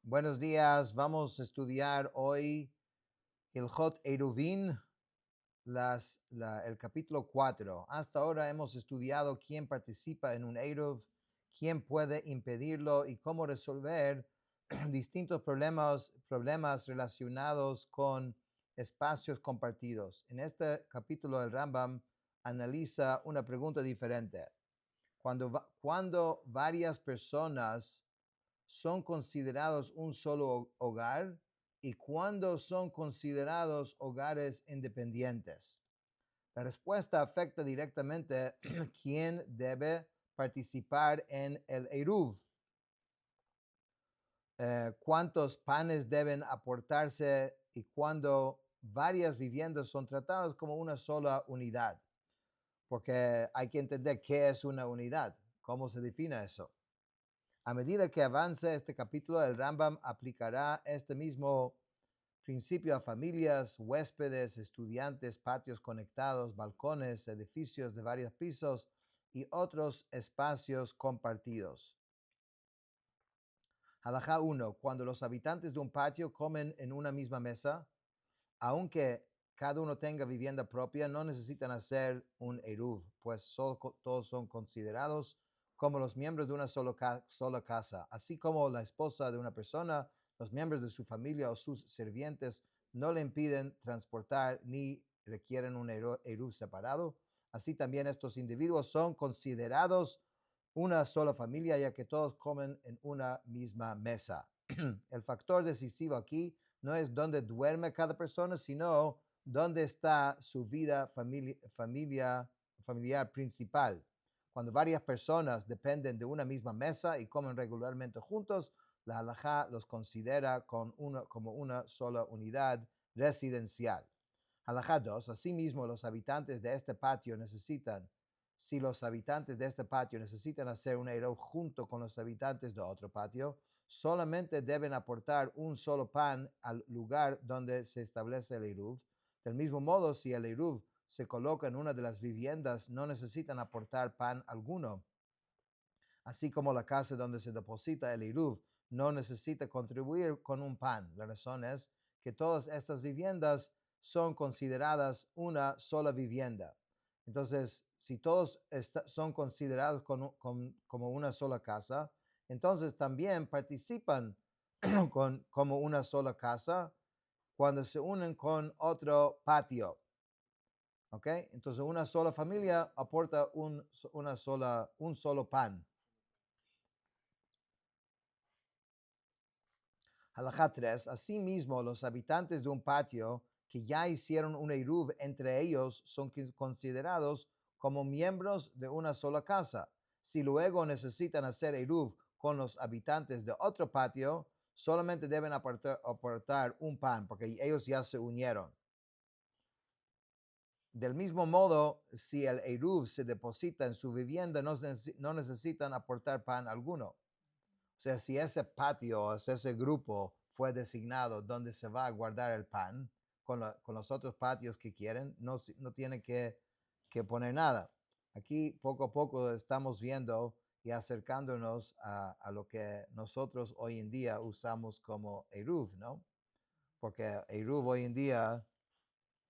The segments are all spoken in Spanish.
Buenos días, vamos a estudiar hoy Hilchot Eruvin, el capítulo 4. Hasta ahora hemos estudiado quién participa en un Eruv, quién puede impedirlo y cómo resolver distintos problemas relacionados con espacios compartidos. En este capítulo el Rambam analiza una pregunta diferente. Cuando varias personas son considerados un solo hogar y cuándo son considerados hogares independientes. La respuesta afecta directamente quién debe participar en el Eruv, cuántos panes deben aportarse y cuándo varias viviendas son tratadas como una sola unidad, porque hay que entender qué es una unidad, cómo se define eso. A medida que avance este capítulo, el Rambam aplicará este mismo principio a familias, huéspedes, estudiantes, patios conectados, balcones, edificios de varios pisos y otros espacios compartidos. Halajá 1. Cuando los habitantes de un patio comen en una misma mesa, aunque cada uno tenga vivienda propia, no necesitan hacer un eruv, pues todos son considerados como los miembros de una sola casa, así como la esposa de una persona, los miembros de su familia o sus sirvientes no le impiden transportar ni requieren un eruv separado. Así también estos individuos son considerados una sola familia, ya que todos comen en una misma mesa. El factor decisivo aquí no es dónde duerme cada persona, sino dónde está su vida familiar principal. Cuando varias personas dependen de una misma mesa y comen regularmente juntos, la halajá los considera como una sola unidad residencial. Halajá 2. Asimismo, si los habitantes de este patio necesitan hacer un eruv junto con los habitantes de otro patio, solamente deben aportar un solo pan al lugar donde se establece el eruv. Del mismo modo, si el eruv se coloca en una de las viviendas, no necesitan aportar pan alguno. Así como la casa donde se deposita el eruv no necesita contribuir con un pan. La razón es que todas estas viviendas son consideradas una sola vivienda. Entonces, si todos son considerados como una sola casa, entonces también participan como una sola casa cuando se unen con otro patio. ¿Ok? Entonces una sola familia aporta un solo pan. Halajá 3. Asimismo, los habitantes de un patio que ya hicieron un eruv entre ellos son considerados como miembros de una sola casa. Si luego necesitan hacer eruv con los habitantes de otro patio, solamente deben aportar un pan porque ellos ya se unieron. Del mismo modo, si el eruv se deposita en su vivienda, no necesitan aportar pan alguno. O sea, si ese patio, o sea, ese grupo fue designado donde se va a guardar el pan con los otros patios que quieren, no tienen que poner nada. Aquí poco a poco estamos viendo y acercándonos a lo que nosotros hoy en día usamos como eruv, ¿no? Porque eruv hoy en día,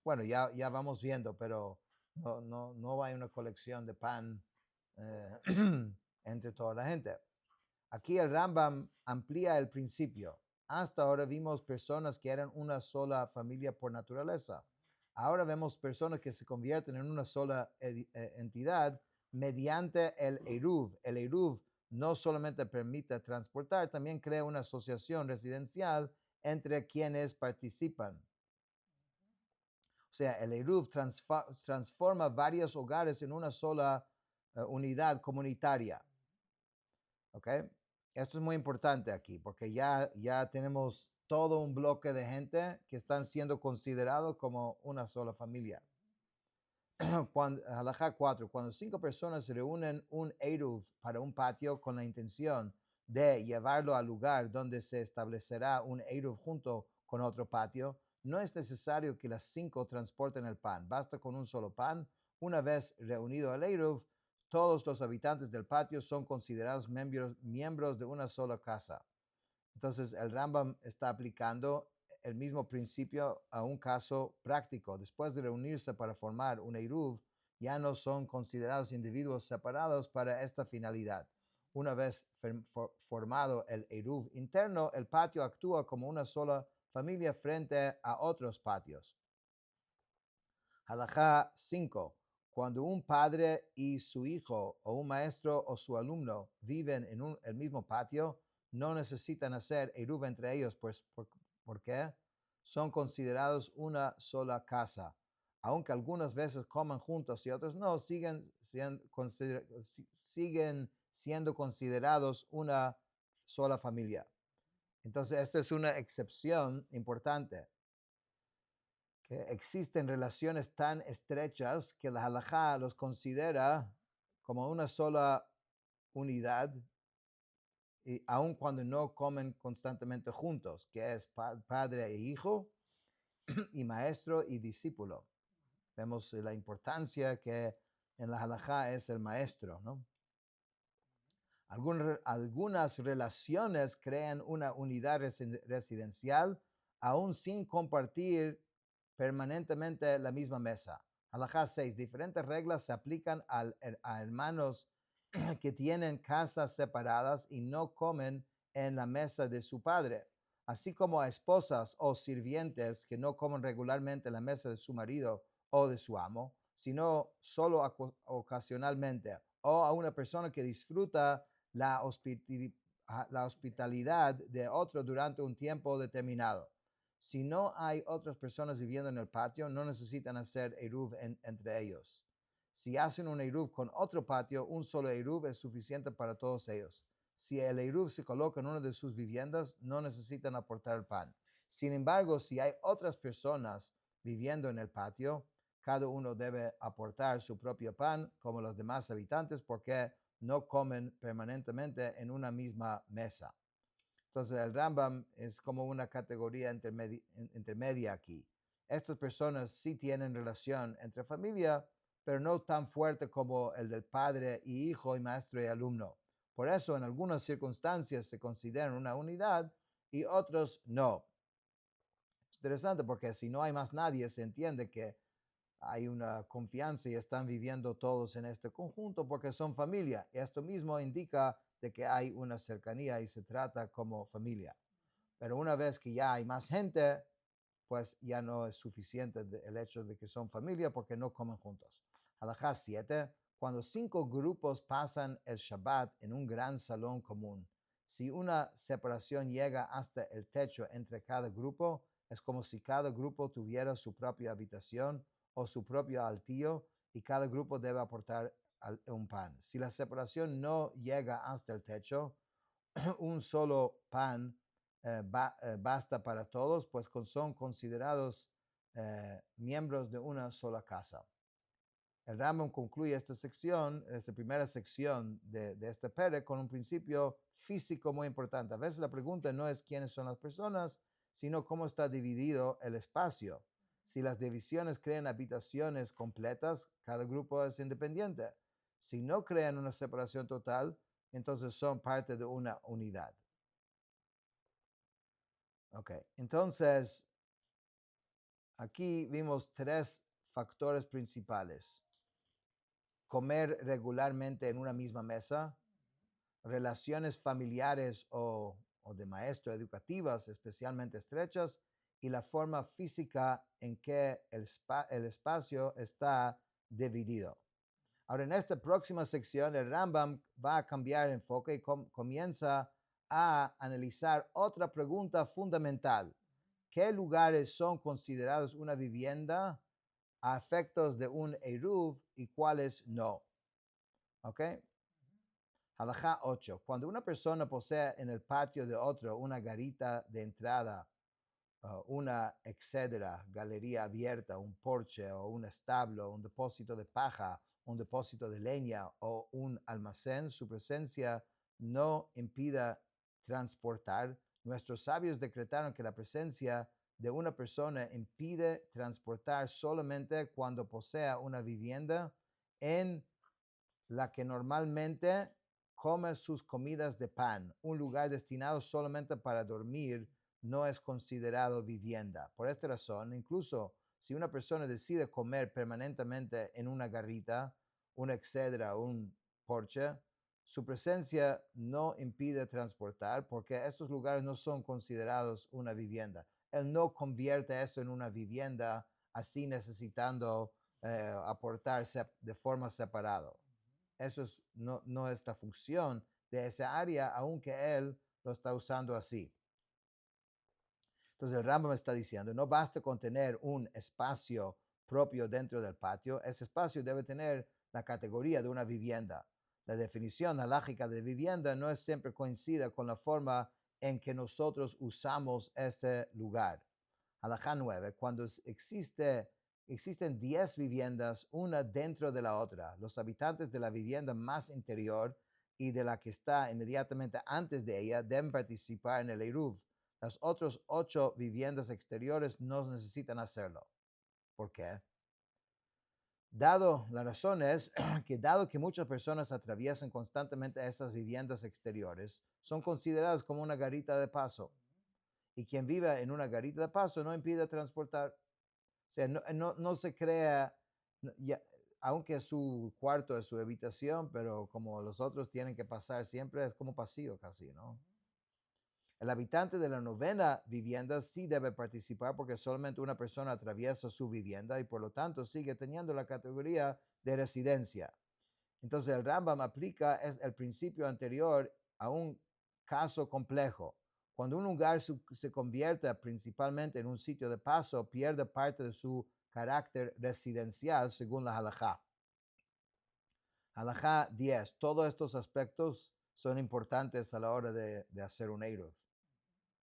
bueno, ya vamos viendo, pero no hay una colección de pan eh, entre toda la gente. Aquí el Rambam amplía el principio. Hasta ahora vimos personas que eran una sola familia por naturaleza. Ahora vemos personas que se convierten en una sola entidad mediante el Eruv. El Eruv no solamente permite transportar, también crea una asociación residencial entre quienes participan. O sea, el Eruv transforma varios hogares en una sola unidad comunitaria. ¿Ok? Esto es muy importante aquí porque ya tenemos todo un bloque de gente que están siendo considerados como una sola familia. Halajá 4. Cuando 5 personas se reúnen un Eruv para un patio con la intención de llevarlo al lugar donde se establecerá un Eruv junto con otro patio, no es necesario que las 5 transporten el pan. Basta con un solo pan. Una vez reunido el Eruv, todos los habitantes del patio son considerados miembros de una sola casa. Entonces, el Rambam está aplicando el mismo principio a un caso práctico. Después de reunirse para formar un Eruv, ya no son considerados individuos separados para esta finalidad. Una vez formado el Eruv interno, el patio actúa como una sola familia frente a otros patios. Halajá 5. Cuando un padre y su hijo o un maestro o su alumno viven en el mismo patio, no necesitan hacer eruv entre ellos, pues, ¿por qué? Son considerados una sola casa. Aunque algunas veces coman juntos y otros no, siguen siendo considerados una sola familia. Entonces, esto es una excepción importante, que existen relaciones tan estrechas que la halajá los considera como una sola unidad, y aun cuando no comen constantemente juntos, que es padre e hijo y maestro y discípulo. Vemos la importancia que en la halajá es el maestro, ¿no? Algunas relaciones crean una unidad residencial aún sin compartir permanentemente la misma mesa. Halajá 6. Diferentes reglas se aplican a hermanos que tienen casas separadas y no comen en la mesa de su padre, así como a esposas o sirvientes que no comen regularmente en la mesa de su marido o de su amo, sino solo ocasionalmente, o a una persona que disfruta la hospitalidad de otro durante un tiempo determinado. Si no hay otras personas viviendo en el patio, no necesitan hacer eruv entre ellos. Si hacen un eruv con otro patio, un solo eruv es suficiente para todos ellos. Si el eruv se coloca en una de sus viviendas, no necesitan aportar el pan. Sin embargo, si hay otras personas viviendo en el patio, cada uno debe aportar su propio pan como los demás habitantes, porque no comen permanentemente en una misma mesa. Entonces el Rambam es como una categoría intermedia aquí. Estas personas sí tienen relación entre familia, pero no tan fuerte como el del padre y hijo y maestro y alumno. Por eso en algunas circunstancias se consideran una unidad y otros no. Es interesante porque si no hay más nadie, se entiende que hay una confianza y están viviendo todos en este conjunto porque son familia. Esto mismo indica de que hay una cercanía y se trata como familia. Pero una vez que ya hay más gente, pues ya no es suficiente el hecho de que son familia porque no comen juntos. Halajá 7. Cuando 5 grupos pasan el Shabbat en un gran salón común, si una separación llega hasta el techo entre cada grupo, es como si cada grupo tuviera su propia habitación o su propio altillo y cada grupo debe aportar un pan. Si la separación no llega hasta el techo, un solo pan basta para todos, pues son considerados miembros de una sola casa. El Rambam concluye esta primera sección de este pere, con un principio físico muy importante. A veces la pregunta no es quiénes son las personas, sino cómo está dividido el espacio. Si las divisiones crean habitaciones completas, cada grupo es independiente. Si no crean una separación total, entonces son parte de una unidad. Ok, entonces aquí vimos 3 factores principales: comer regularmente en una misma mesa, relaciones familiares o de maestro educativas especialmente estrechas, y la forma física en que el espacio está dividido. Ahora, en esta próxima sección, el Rambam va a cambiar enfoque y comienza a analizar otra pregunta fundamental: ¿qué lugares son considerados una vivienda a efectos de un eruv y cuáles no? ¿Ok? Halajá 8. Cuando una persona posee en el patio de otro una garita de entrada, una excedra, galería abierta, un porche o un establo, un depósito de paja, un depósito de leña o un almacén, su presencia no impida transportar. Nuestros sabios decretaron que la presencia de una persona impide transportar solamente cuando posea una vivienda en la que normalmente come sus comidas de pan. Un lugar destinado solamente para dormir no es considerado vivienda. Por esta razón, incluso si una persona decide comer permanentemente en una garrita, una exedra, un porche, su presencia no impide transportar porque estos lugares no son considerados una vivienda. Él no convierte esto en una vivienda así necesitando aportar de forma separada. Eso no es la función de esa área, aunque él lo está usando así. Entonces el Rambam está diciendo, no basta con tener un espacio propio dentro del patio, ese espacio debe tener la categoría de una vivienda. La definición halágica de vivienda no es siempre coincide con la forma en que nosotros usamos ese lugar. Halajá 9, cuando existen 10 viviendas, una dentro de la otra, los habitantes de la vivienda más interior y de la que está inmediatamente antes de ella deben participar en el Eruv. Las otras 8 viviendas exteriores no necesitan hacerlo. ¿Por qué? La razón es que dado que muchas personas atraviesan constantemente esas viviendas exteriores, son consideradas como una garita de paso. Y quien vive en una garita de paso no impide transportar. O sea, no se crea, aunque su cuarto es su habitación, pero como los otros tienen que pasar siempre, es como pasillo casi, ¿no? El habitante de la novena vivienda sí debe participar porque solamente una persona atraviesa su vivienda y por lo tanto sigue teniendo la categoría de residencia. Entonces el Rambam aplica el principio anterior a un caso complejo. Cuando un lugar se convierte principalmente en un sitio de paso, pierde parte de su carácter residencial según la halajá. Halajá 10. Todos estos aspectos son importantes a la hora de hacer un Eruv.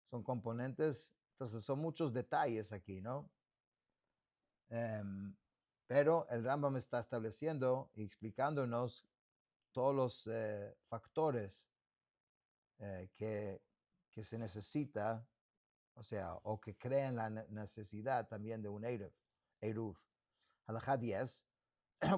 Son componentes, entonces son muchos detalles aquí, ¿no? Pero el Rambam está estableciendo y explicándonos todos los factores que se necesita, o sea, o que crean la necesidad también de un Eruv. Halajá 10.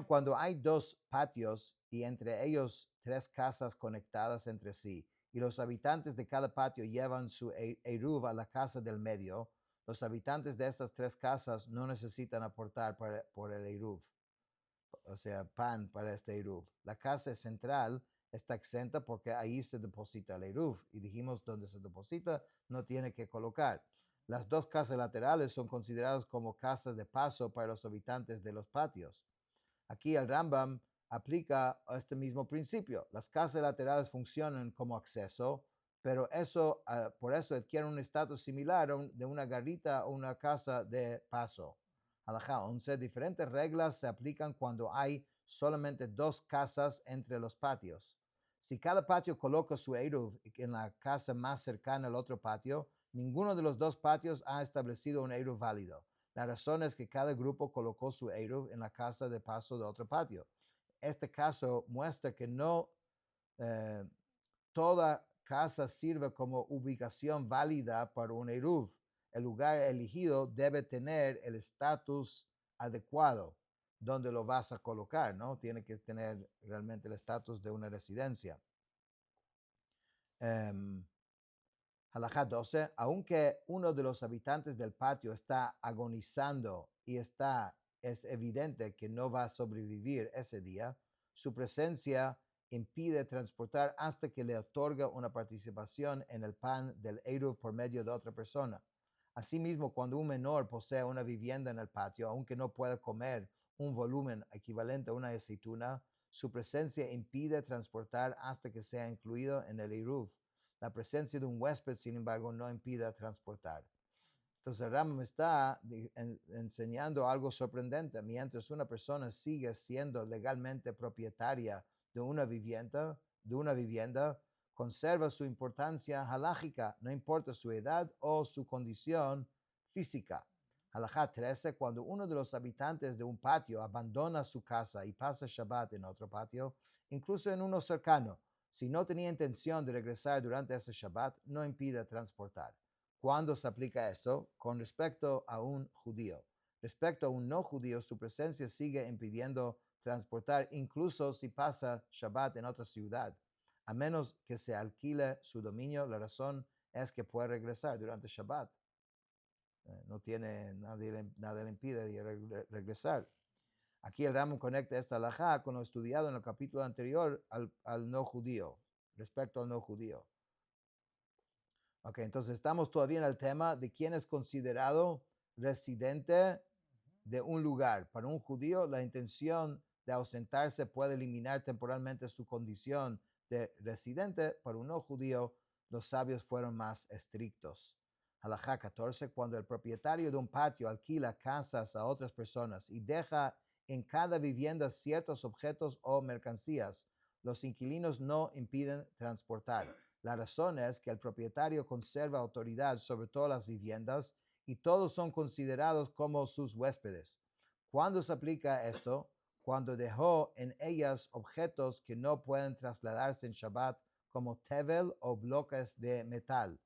Cuando hay 2 patios y entre ellos 3 casas conectadas entre sí, y los habitantes de cada patio llevan su Eruv a la casa del medio, los habitantes de estas 3 casas no necesitan aportar por el Eruv, o sea, pan para este Eruv. La casa central está exenta porque ahí se deposita el Eruv. Y dijimos, donde se deposita, no tiene que colocar. Las 2 casas laterales son consideradas como casas de paso para los habitantes de los patios. Aquí el Rambam aplica este mismo principio. Las casas laterales funcionan como acceso, pero por eso adquieren un estatus similar de una garrita o una casa de paso. Halajá 11. Diferentes reglas se aplican cuando hay solamente 2 casas entre los patios. Si cada patio coloca su Eruv en la casa más cercana al otro patio, ninguno de los 2 patios ha establecido un Eruv válido. La razón es que cada grupo colocó su Eruv en la casa de paso de otro patio. Este caso muestra que no toda casa sirve como ubicación válida para un Eruv. El lugar elegido debe tener el estatus adecuado donde lo vas a colocar, ¿no? Tiene que tener realmente el estatus de una residencia. Halajá 12. Aunque uno de los habitantes del patio está agonizando y es evidente que no va a sobrevivir ese día, su presencia impide transportar hasta que le otorga una participación en el pan del Eruv por medio de otra persona. Asimismo, cuando un menor posee una vivienda en el patio, aunque no pueda comer un volumen equivalente a una aceituna, su presencia impide transportar hasta que sea incluido en el Eruv. La presencia de un huésped, sin embargo, no impide transportar. Entonces, Rambam está enseñando algo sorprendente. Mientras una persona sigue siendo legalmente propietaria de una vivienda, conserva su importancia halágica, no importa su edad o su condición física. Halajá 13. Cuando uno de los habitantes de un patio abandona su casa y pasa Shabbat en otro patio, incluso en uno cercano, si no tenía intención de regresar durante ese Shabbat, no impide transportar. ¿Cuándo se aplica esto? Con respecto a un judío. Respecto a un no judío, su presencia sigue impidiendo transportar incluso si pasa Shabbat en otra ciudad. a menos que se alquile su dominio. La razón es que puede regresar durante Shabbat. No tiene, nada le impide regresar. Aquí el Rambam conecta esta halajá con lo estudiado en el capítulo anterior al no judío, respecto al no judío. Ok, entonces estamos todavía en el tema de quién es considerado residente de un lugar. Para un judío, la intención de ausentarse puede eliminar temporalmente su condición de residente. Para un no judío, los sabios fueron más estrictos. Halajá 14, cuando el propietario de un patio alquila casas a otras personas y deja en cada vivienda ciertos objetos o mercancías, los inquilinos no impiden transportar. La razón es que el propietario conserva autoridad sobre todas las viviendas y todos son considerados como sus huéspedes. ¿Cuándo se aplica esto? Cuando dejó en ellas objetos que no pueden trasladarse en Shabbat, como tevel o bloques de metal.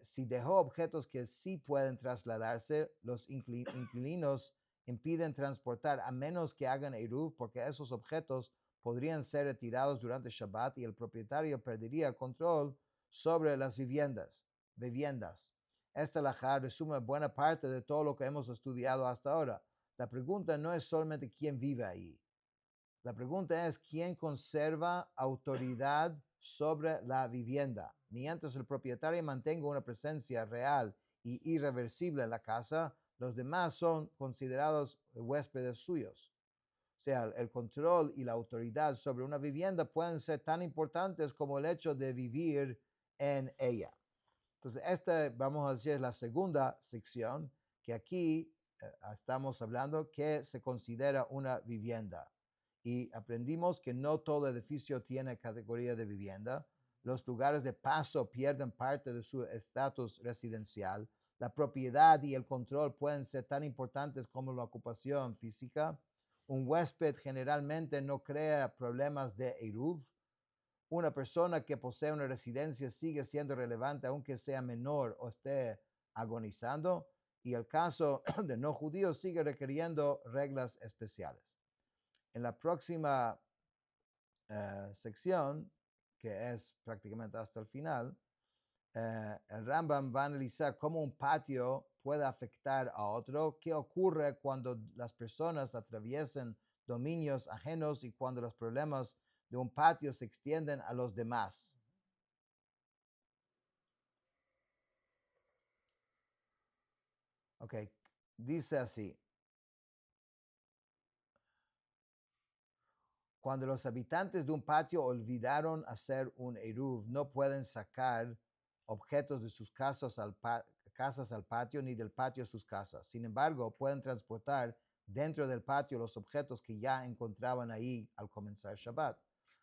Si dejó objetos que sí pueden trasladarse, los inquilinos impiden transportar a menos que hagan eruv, porque esos objetos podrían ser retirados durante Shabbat y el propietario perdería control sobre las viviendas. Esta halajá resume buena parte de todo lo que hemos estudiado hasta ahora. La pregunta no es solamente quién vive ahí. La pregunta es quién conserva autoridad sobre la vivienda. Mientras el propietario mantenga una presencia real y irreversible en la casa, los demás son considerados huéspedes suyos. O sea, el control y la autoridad sobre una vivienda pueden ser tan importantes como el hecho de vivir en ella. Entonces, esta, vamos a decir, es la segunda sección, que aquí estamos hablando que se considera una vivienda. Y aprendimos que no todo edificio tiene categoría de vivienda. Los lugares de paso pierden parte de su estatus residencial. La propiedad y el control pueden ser tan importantes como la ocupación física. Un huésped generalmente no crea problemas de eruv. Una persona que posee una residencia sigue siendo relevante aunque sea menor o esté agonizando, y el caso de no judíos sigue requiriendo reglas especiales. En la próxima sección, que es prácticamente hasta el final, el Rambam va a analizar cómo un patio puede afectar a otro, qué ocurre cuando las personas atraviesan dominios ajenos y cuando los problemas de un patio se extienden a los demás. Ok, dice así. Cuando los habitantes de un patio olvidaron hacer un eruv, no pueden sacar objetos de sus casas al patio ni del patio a sus casas. Sin embargo, pueden transportar dentro del patio los objetos que ya encontraban ahí al comenzar Shabbat.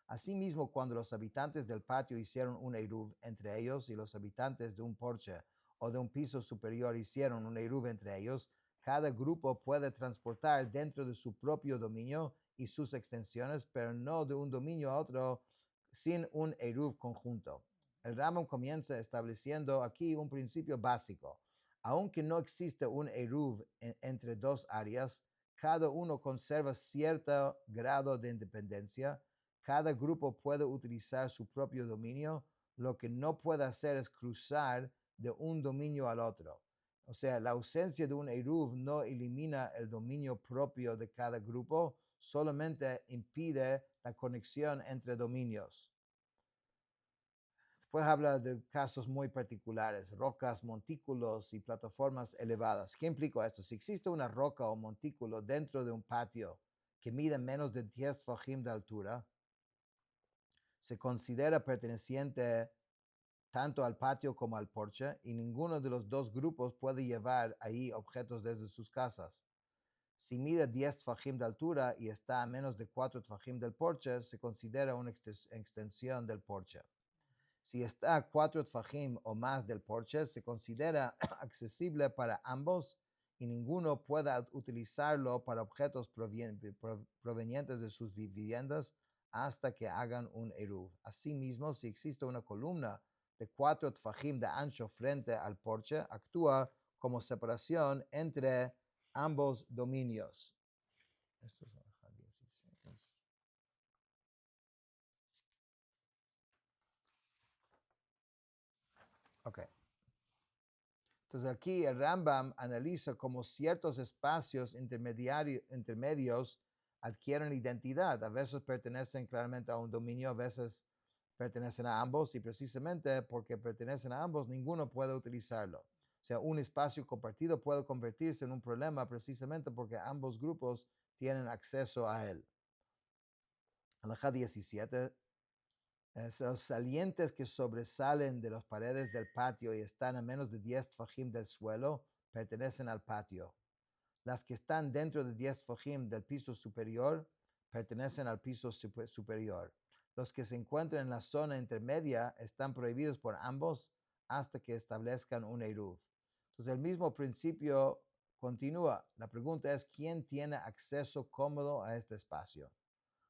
Asimismo, cuando los habitantes del patio hicieron un eruv entre ellos y los habitantes de un porche o de un piso superior hicieron un eruv entre ellos, cada grupo puede transportar dentro de su propio dominio y sus extensiones, pero no de un dominio a otro sin un eruv conjunto. El Rambam comienza estableciendo aquí un principio básico. Aunque no existe un eruv entre dos áreas, cada uno conserva cierto grado de independencia. Cada grupo puede utilizar su propio dominio. Lo que no puede hacer es cruzar de un dominio al otro. O sea, la ausencia de un eruv no elimina el dominio propio de cada grupo, solamente impide la conexión entre dominios. Después habla de casos muy particulares, rocas, montículos y plataformas elevadas. ¿Qué implica esto? Si existe una roca o montículo dentro de un patio que mide menos de 10 fajim de altura, se considera perteneciente tanto al patio como al porche, y ninguno de los dos grupos puede llevar ahí objetos desde sus casas. Si mide 10 fajim de altura y está a menos de 4 fajim del porche, se considera una extensión del porche. Si está a 4 fajim o más del porche, se considera accesible para ambos y ninguno puede utilizarlo para objetos provenientes de sus viviendas hasta que hagan un eruv. Asimismo, si existe una columna de 4 tfajim de ancho frente al porche, actúa como separación entre ambos dominios. Esto es Ok. Entonces aquí el Rambam analiza cómo ciertos espacios intermedios adquieren identidad. A veces pertenecen claramente a un dominio, a veces pertenecen a ambos y precisamente porque pertenecen a ambos, ninguno puede utilizarlo. O sea, un espacio compartido puede convertirse en un problema precisamente porque ambos grupos tienen acceso a él. Alajá 17. Los salientes que sobresalen de las paredes del patio y están a menos de 10 fajim del suelo pertenecen al patio. Las que están dentro de 10 fajim del piso superior pertenecen al piso superior. Los que se encuentran en la zona intermedia están prohibidos por ambos hasta que establezcan un eruv. Entonces el mismo principio continúa. La pregunta es, ¿quién tiene acceso cómodo a este espacio?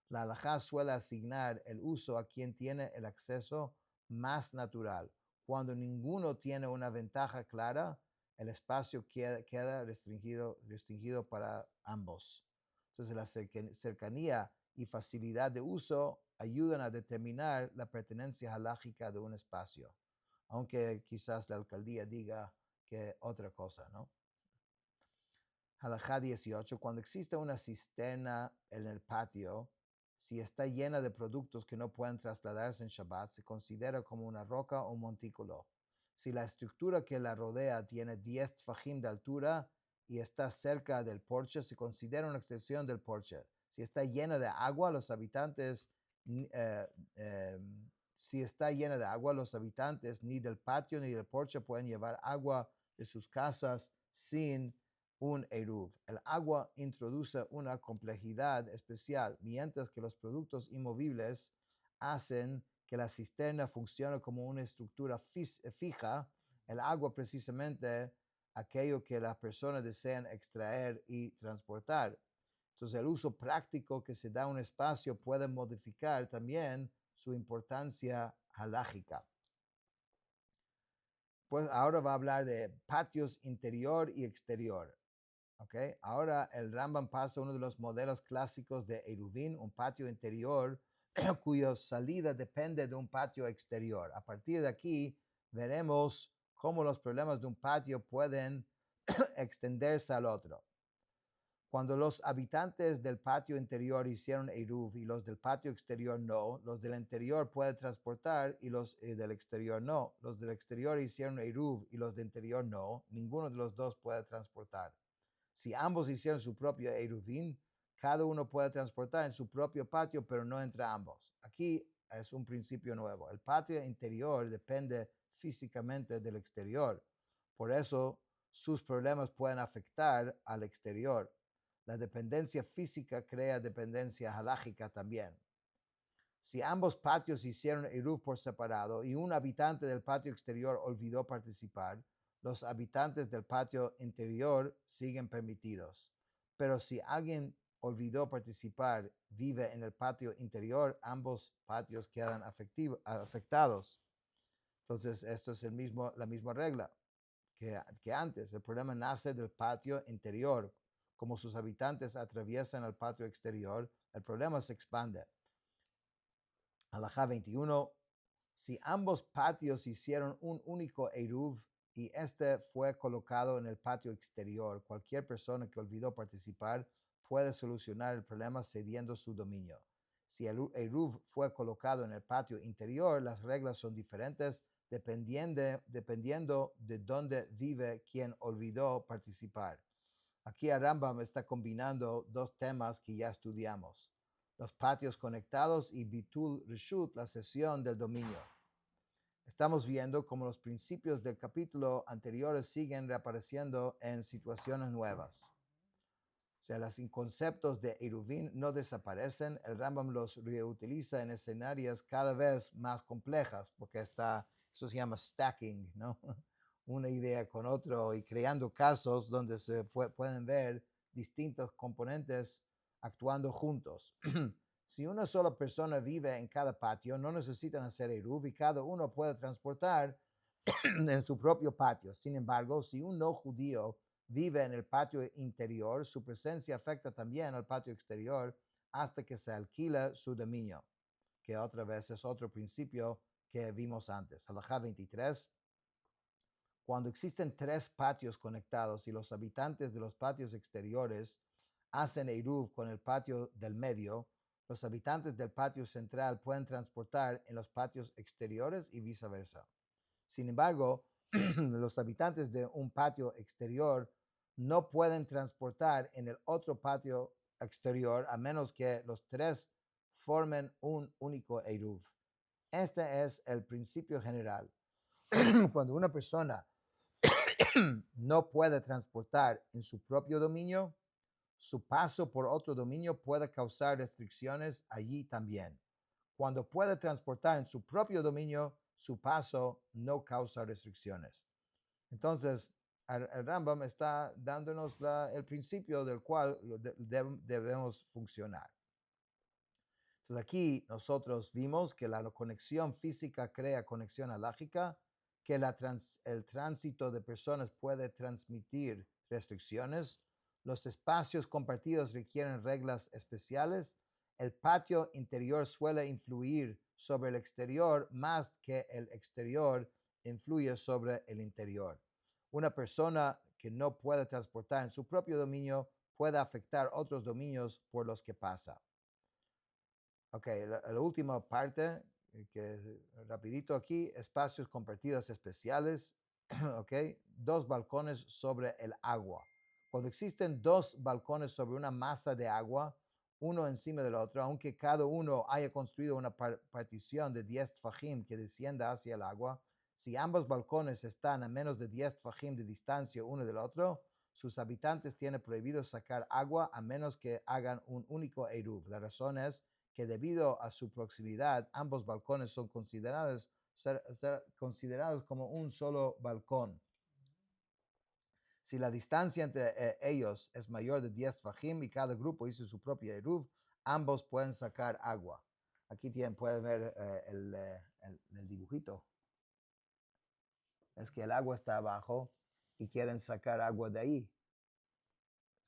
La halajá suele asignar el uso a quien tiene el acceso más natural. Cuando ninguno tiene una ventaja clara, el espacio queda restringido para ambos. Entonces la cercanía y facilidad de uso ayudan a determinar la pertenencia halágica de un espacio, aunque quizás la alcaldía diga que otra cosa, ¿no? Halajá 18. Cuando existe una cisterna en el patio, si está llena de productos que no pueden trasladarse en Shabbat, se considera como una roca o un montículo. Si la estructura que la rodea tiene 10 tfajim de altura y está cerca del porche, se considera una extensión del porche. Si está llena de agua, los habitantes, si está llena de agua, los habitantes ni del patio ni del porche pueden llevar agua de sus casas sin un eruv. El agua introduce una complejidad especial, mientras que los productos inmovibles hacen que la cisterna funcione como una estructura fija. El agua precisamente aquello que las personas desean extraer y transportar. Entonces el uso práctico que se da a un espacio puede modificar también su importancia halágica. Pues ahora va a hablar de patios interior y exterior. Okay. Ahora el Rambam pasa a uno de los modelos clásicos de Eruvin, un patio interior cuya salida depende de un patio exterior. A partir de aquí veremos cómo los problemas de un patio pueden extenderse al otro. Cuando los habitantes del patio interior hicieron Eruv y los del patio exterior no, los del interior pueden transportar y los del exterior no. Los del exterior hicieron Eruv y los del interior no, ninguno de los dos puede transportar. Si ambos hicieron su propio Eruvin, cada uno puede transportar en su propio patio, pero no entre ambos. Aquí es un principio nuevo. El patio interior depende físicamente del exterior. Por eso sus problemas pueden afectar al exterior. La dependencia física crea dependencia halágica también. Si ambos patios hicieron Eruv por separado y un habitante del patio exterior olvidó participar, los habitantes del patio interior siguen permitidos. Pero si alguien olvidó participar, vive en el patio interior, ambos patios quedan afectados. Entonces, esto es la misma regla que antes. El problema nace del patio interior. Como sus habitantes atraviesan el patio exterior, el problema se expande. Halajá 21. Si ambos patios hicieron un único Eruv y este fue colocado en el patio exterior, cualquier persona que olvidó participar puede solucionar el problema cediendo su dominio. Si el Eruv fue colocado en el patio interior, las reglas son diferentes dependiendo de dónde vive quien olvidó participar. Aquí Rambam está combinando dos temas que ya estudiamos: los patios conectados y Bitul Reshut, la cesión del dominio. Estamos viendo cómo los principios del capítulo anteriores siguen reapareciendo en situaciones nuevas. O sea, los conceptos de Eruvin no desaparecen, el Rambam los reutiliza en escenarios cada vez más complejas, porque eso se llama stacking, ¿no? Una idea con otro y creando casos donde se pueden ver distintos componentes actuando juntos. Si una sola persona vive en cada patio, no necesitan hacer Eruv y cada uno puede transportar en su propio patio. Sin embargo, si un no judío vive en el patio interior, su presencia afecta también al patio exterior hasta que se alquila su dominio, que otra vez es otro principio que vimos antes. Halajá 23. Cuando existen 3 patios conectados y los habitantes de los patios exteriores hacen Eruv con el patio del medio, los habitantes del patio central pueden transportar en los patios exteriores y viceversa. Sin embargo, los habitantes de un patio exterior no pueden transportar en el otro patio exterior a menos que los 3 formen un único Eruv. Este es el principio general. Cuando una persona no puede transportar en su propio dominio, su paso por otro dominio puede causar restricciones allí también. Cuando puede transportar en su propio dominio, su paso no causa restricciones. Entonces, el Rambam está dándonos el principio del cual debemos funcionar. Entonces, aquí nosotros vimos que la conexión física crea conexión alágica, que el tránsito de personas puede transmitir restricciones, los espacios compartidos requieren reglas especiales, el patio interior suele influir sobre el exterior más que el exterior influye sobre el interior. Una persona que no puede transportar en su propio dominio puede afectar otros dominios por los que pasa. Ok, la última parte, que rapidito aquí, espacios compartidos especiales, ok, 2 balcones sobre el agua. Cuando existen 2 balcones sobre una masa de agua, uno encima del otro, aunque cada uno haya construido una partición de 10 tfajim que descienda hacia el agua, si ambos balcones están a menos de 10 tfajim de distancia uno del otro, sus habitantes tienen prohibido sacar agua a menos que hagan un único eruv. La razón es que debido a su proximidad, ambos balcones son considerados como un solo balcón. Si la distancia entre ellos es mayor de 10 fajim y cada grupo hizo su propia eruv, ambos pueden sacar agua. Aquí pueden ver el dibujito. Es que el agua está abajo y quieren sacar agua de ahí.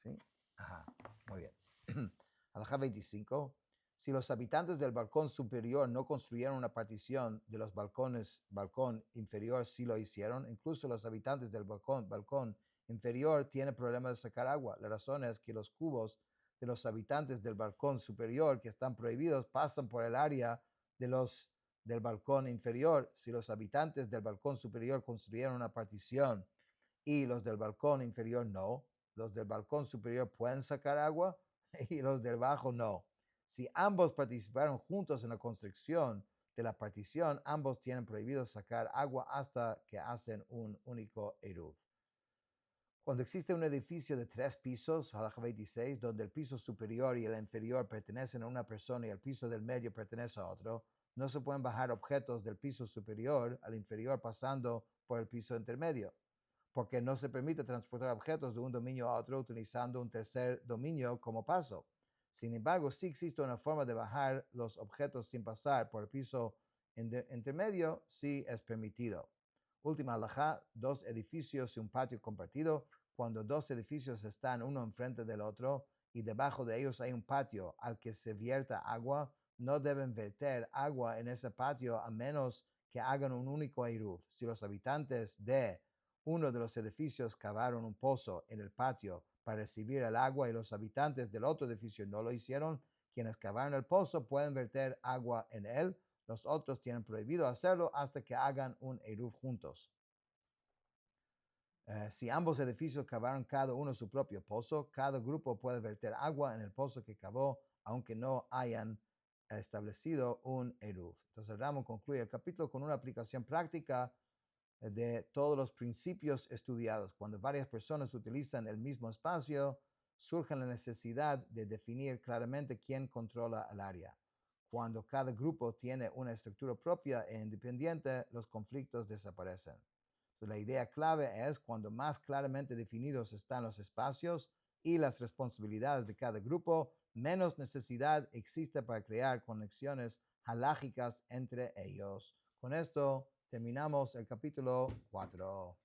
¿Sí? Ajá, muy bien. Alajá 25. Si los habitantes del balcón superior no construyeron una partición de los balcón inferior sí lo hicieron. Incluso los habitantes del balcón inferior tienen problemas de sacar agua. La razón es que los cubos de los habitantes del balcón superior que están prohibidos pasan por el área del balcón inferior. Si los habitantes del balcón superior construyeron una partición y los del balcón inferior no, los del balcón superior pueden sacar agua y los del bajo no. Si ambos participaron juntos en la construcción de la partición, ambos tienen prohibido sacar agua hasta que hacen un único eruv. Cuando existe un edificio de 3 pisos, halajá 26, donde el piso superior y el inferior pertenecen a una persona y el piso del medio pertenece a otro, no se pueden bajar objetos del piso superior al inferior pasando por el piso intermedio, porque no se permite transportar objetos de un dominio a otro utilizando un tercer dominio como paso. Sin embargo, sí existe una forma de bajar los objetos sin pasar por el piso intermedio, sí es permitido. Última halajá, 2 edificios y un patio compartido. Cuando 2 edificios están uno enfrente del otro y debajo de ellos hay un patio al que se vierta agua, no deben verter agua en ese patio a menos que hagan un único eruv. Si los habitantes de uno de los edificios cavaron un pozo en el patio para recibir el agua y los habitantes del otro edificio no lo hicieron, quienes cavaron el pozo pueden verter agua en él. Los otros tienen prohibido hacerlo hasta que hagan un eruv juntos. Si ambos edificios cavaron cada uno su propio pozo, cada grupo puede verter agua en el pozo que cavó, aunque no hayan establecido un eruv. Entonces, el Rambam concluye el capítulo con una aplicación práctica de todos los principios estudiados. Cuando varias personas utilizan el mismo espacio, surge la necesidad de definir claramente quién controla el área. Cuando cada grupo tiene una estructura propia e independiente, los conflictos desaparecen. La idea clave es cuando más claramente definidos están los espacios y las responsabilidades de cada grupo, menos necesidad existe para crear conexiones halágicas entre ellos. Con esto terminamos el capítulo 4.